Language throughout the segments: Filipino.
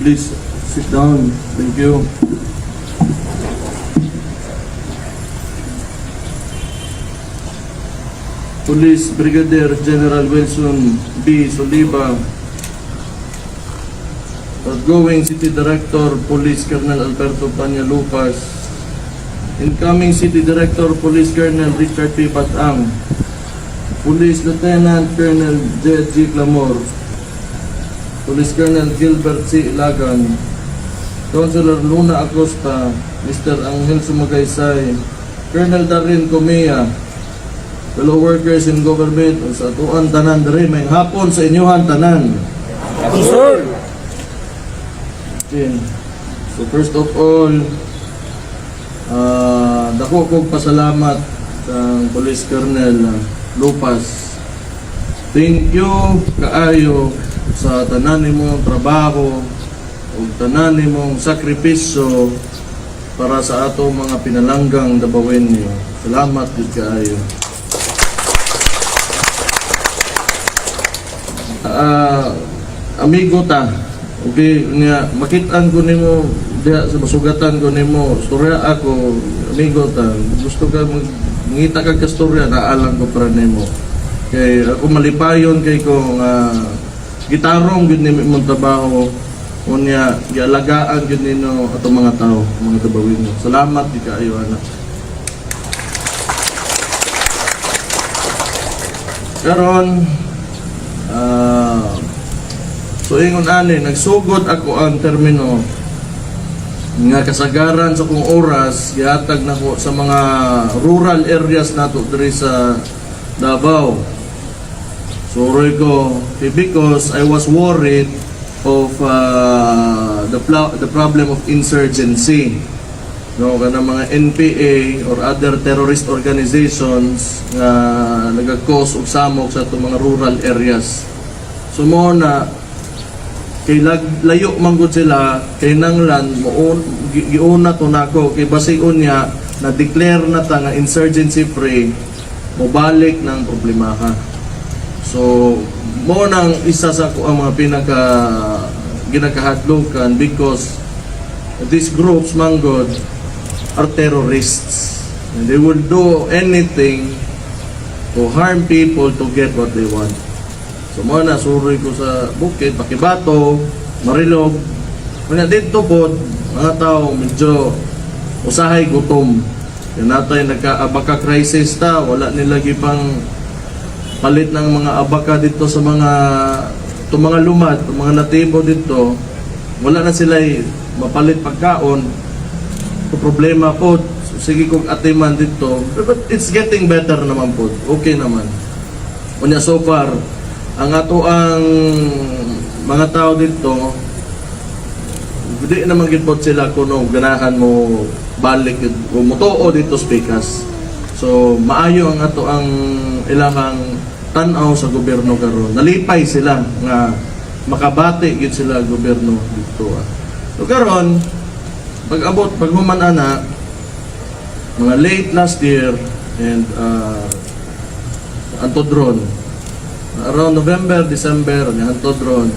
Please sit down. Thank you. Police Brigadier General Wilson B. Soliva, outgoing City Director Police Colonel Alberto Panyalupas, incoming City Director Police Colonel Richard P. Batang, Police Lieutenant Colonel J.G. Clamor, Police Colonel Gilbert C. Ilagan, Councilor Luna Acosta, Mr. Angel Sumagaysay, Colonel Darin Comea, fellow workers in government, sa atuan tanan diri may hapon sa inyohan tanan. Yes, sir. Okay. So first of all, dako kog pasalamat sa Police Colonel Lupas. Thank you kaayo sa tanan nimong trabaho ug tanan nimong sakripisyo para sa ato mga pinalanggang Dabawenyo. Salamat gid kaayo. Amigo ta, okay, niya makitaan ko nimo diha sa masugatan ko nimo storya ako, amigo ta, gusto ka mangita ka storya na alam ko para nimo kay ako malipayon kay ko gitarong gud nimo imong trabaho unya gialagaan gud nino ato mga tao, mga Dabawin. Salamat di kaayo anak. Karon so ingon ani nagsugod ako ang termino nga kasagaran sa kong oras gihatag nako sa mga rural areas nato diri sa Davao. So ko because I was worried of the problem of insurgency. No, kana mga NPA or other terrorist organizations nga nagakos og samok sa itong mga rural areas. So mo na kay layo man gud sila kay nanglan giuna to nako kay basigon niya na declare na ta nga insurgency free mobalik ng problema ka. So mo nang isa sa ko ang mga pinaka ginakahadlokan because these groups man god are terrorists and they will do anything to harm people to get what they want. So mo na suroy ko sa bukid, Pakibato, Marilog. Kanya dito po, mga tao medyo usahay gutom. Yan natin nagka-abaka crisis ta, wala nila gipang palit ng mga abaka dito sa mga lumad, mga natibo dito. Wala na sila mapalit pagkaon. So, problema po, sige kong atiman dito. But it's getting better naman po. Okay naman. Kanya so far, ang ato ang mga tao dito hindi naman gitpot sila kuno ganahan mo balik o motoo dito speakas. So maayo ang ato ang ilang tan-aw sa gobyerno karon. Nalipay sila nga makabati gid sila gobyerno dito. So karon pag human ana mga late last year and antodron around November, December, hantod ron.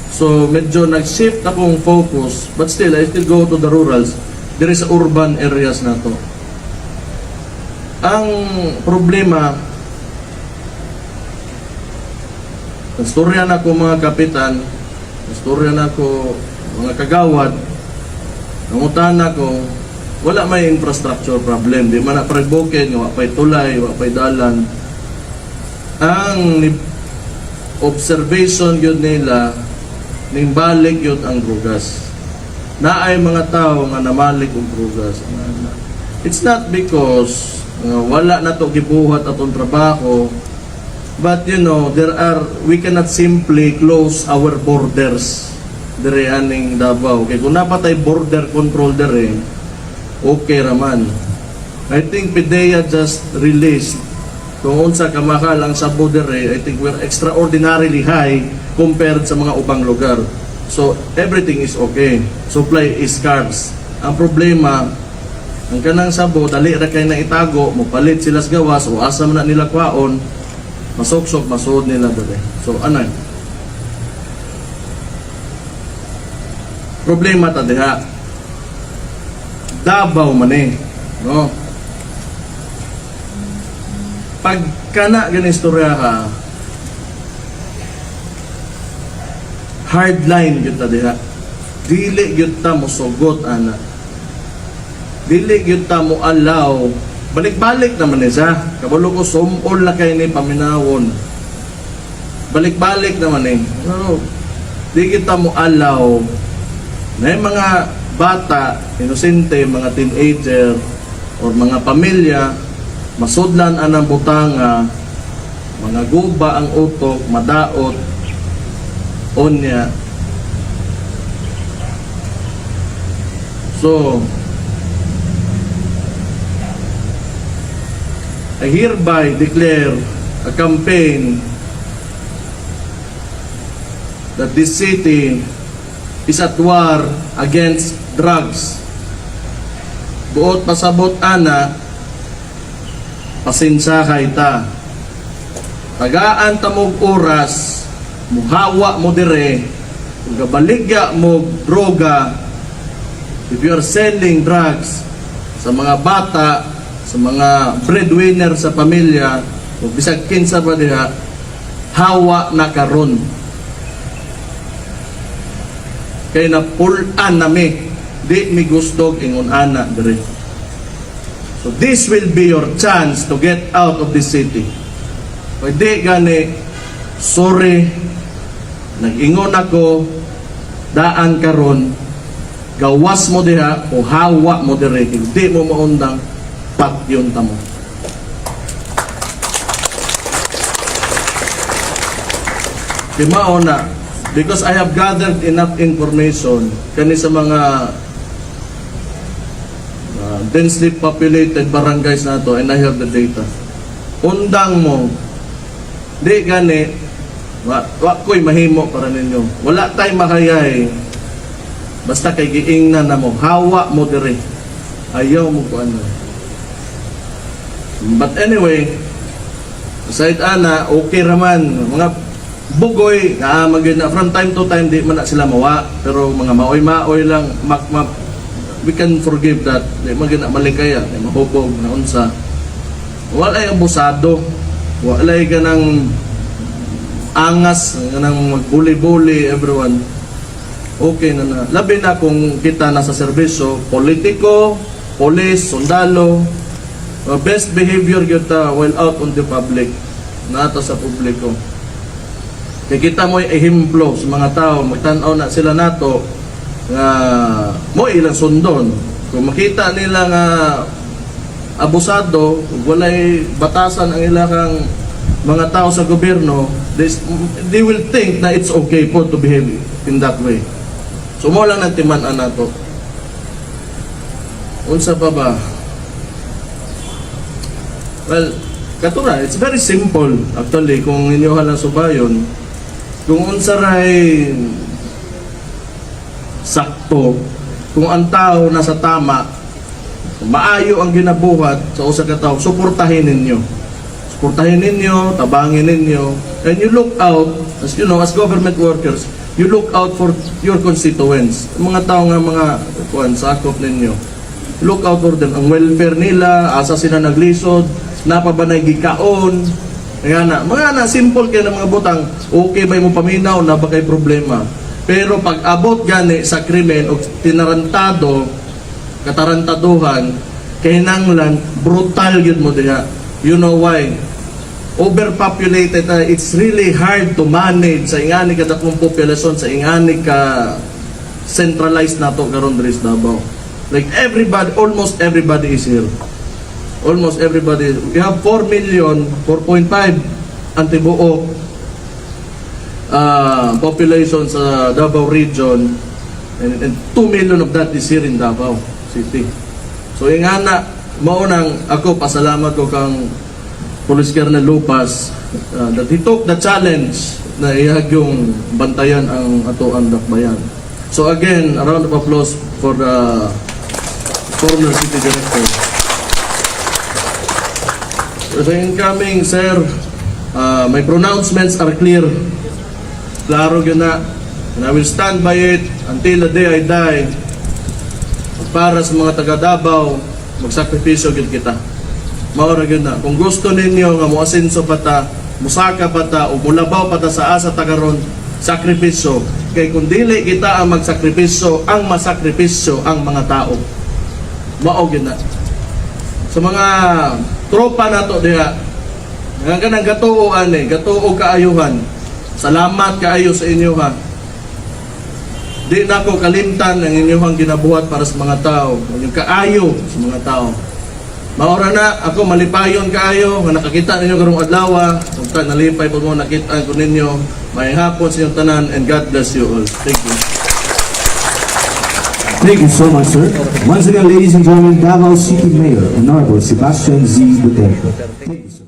So medyo nag-shift akong focus, but still I still go to the rurals. There is urban areas na to. Ang problema, nastorya na ko mga kapitan, nastorya na ko mga kagawad, nangutan na ko, wala may infrastructure problem. Di man na pagbukin, wapay tulay, wapay dalan. Ang observation yun nila ning balik yun ang drugas. Naay mga tao nga namalik ang drugas. It's not because wala na to gibuhat atong trabaho, but you know, we cannot simply close our borders dire aning Davao. Kay kung napatay border control dire, okay raman. I think PDEA just released kung unsa kamakal ang sabo dire, I think we're extraordinarily high compared sa mga ubang lugar. So everything is okay. Supply is scarce. Ang problema, ang kanang sabo dali ra kay na itago, mopalit sila sa gawas o asa man na nila kwaon, masuksok masud nila dire. So anay. problema ta diha. Davao man no? Pag kana ginistorya ka, hardline gyud ta diha. Dili gyud ta mosugot ana. Dili gyud ta mo allow. Balik-balik naman siya. Kabalo ko sumol na kay ni paminawon. Balik-balik naman no? Di kita mo allow na yung mga bata, inosente, mga teenager, or mga pamilya, masudlan anang butanga, mga guba ang utok, madaot, onya. So, I hereby declare a campaign that this city is at war against drugs. Buot pasabot ana, pasensya kay ta. Tagaan ta mog oras, muhawa mo dire, ug gabaligya mo droga. If you are selling drugs sa mga bata, sa mga breadwinner sa pamilya, o bisag kinsa pa diha, hawa na karon. Kay na pull-an nami, di mi gustog ingon ana dire. So this will be your chance to get out of this city. Pwede gani, sorry, nag-ingon ako, daan karon, gawas mo diha o hawa mo dire, hindi mo maundang patyon ta mo. Di mao na, because I have gathered enough information kani sa mga densely populated barangays nato, and I have the data. Undang mo, di gani, wa ko'y mahimo para ninyo. Wala tay makayay, basta kay giingnan na mo, hawa mo dire. Ayaw mo ko ano. But anyway, aside ana, okay raman. Mga bugoy, magin na from time to time, di man na sila mawa. Pero mga maoy-maoy lang, we can forgive that. Di magin na malikaya, di mahubog na unsa. Walay abusado. Walay ka ng angas, ng magbuli-buli, everyone. Okay na na. Labi na kung kita nasa serbisyo, politiko, polis, sundalo, best behavior kita while out on the public, nata sa publiko. Kaya kita mo ehemplo sa mga tao, magtanaw na sila nato nga mo ilang sundon. Kung makita nila nga abusado, walay batasan ang ilang mga tao sa gobyerno, they will think na it's okay po to behave in that way. So mo lang ng timan-an nato. Unsa pa ba? Well, katura, it's very simple actually kung inyo halang subayon. Kung unsa ray sakto, kung ang tao nasa tama, maayo ang ginabuhat sa usa ka tawo, suportahin ninyo. Suportahin ninyo, tabangin ninyo, and you look out, as you know, as government workers, you look out for your constituents. Mga tao nga mga sakop ninyo. Look out for them. Ang welfare nila, asa sila naglisod, napabanay gikaon, mga na simple kaya ng mga butang, okay ba mo paminaw na ba kay problema. Pero pag abot gani sa krimen o tinarantado, katarantaduhan, kinanglan, brutal yun mo diha. You know why? Overpopulated, it's really hard to manage sa ingani ka dakong populasyon, sa ingani ka centralized nato karon diri sa Davao. Like everybody, almost everybody is here. Almost everybody. We have 4 million, 4.5 antibuo population sa Davao region, and 2 million of that is here in Davao City. So ingana, maunang ako, pasalamat ko kang Police Colonel Lupas that he took the challenge na ihag yung bantayan ang ato ang dakbayan. So again, a round of applause for the former city director. So incoming, sir, my pronouncements are clear. Klaro yun na. And I will stand by it until the day I die. Para sa mga taga Davao, magsakripisyo gid kita. Mao ra gyud na. Kung gusto ninyo nga moasenso pa ta, musaka pa ta o mulabaw pa ta sa asa tagaron, sakripisyo. Kay kung dili kita ang magsakripisyo, ang masakripisyo ang mga tao. Mao gyud na. Sa mga tropa nato diha, nga kanang gatuoan gatuo kaayuhan. Salamat kaayo sa inyo ha. Di na ko kalimtan ang inyong ginabuhat para sa mga tao, ang inyong kaayo sa mga tao. Maura na ako malipayon kaayo nga nakakita ninyo karong adlaw, ug nalipay pud mo nakita ko ninyo. May hapon sa inyong tanan and God bless you all. Thank you. Thank you so much, sir. Once again, ladies and gentlemen, Davao City Mayor, Honorable Sebastian Z. Duterte. Thank you, sir.